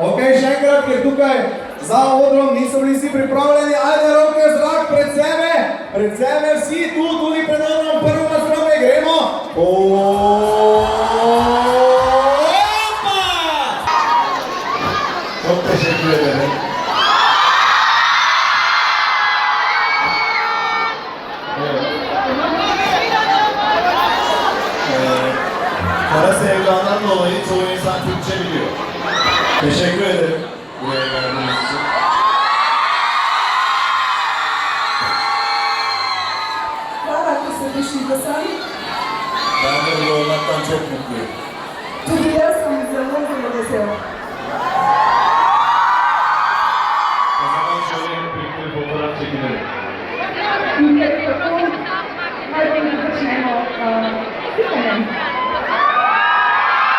Ok, še enkrat, ker tukaj za odrom niso bili vsi pripravljeni, ajde roke v zrak pred sebe vsi tu, tudi pred odrom, prvo na strome, gremo. Kako še glede, ne? Kara sevdadan dolayı çoğu insan Türkçe biliyor. Teşekkür ederim.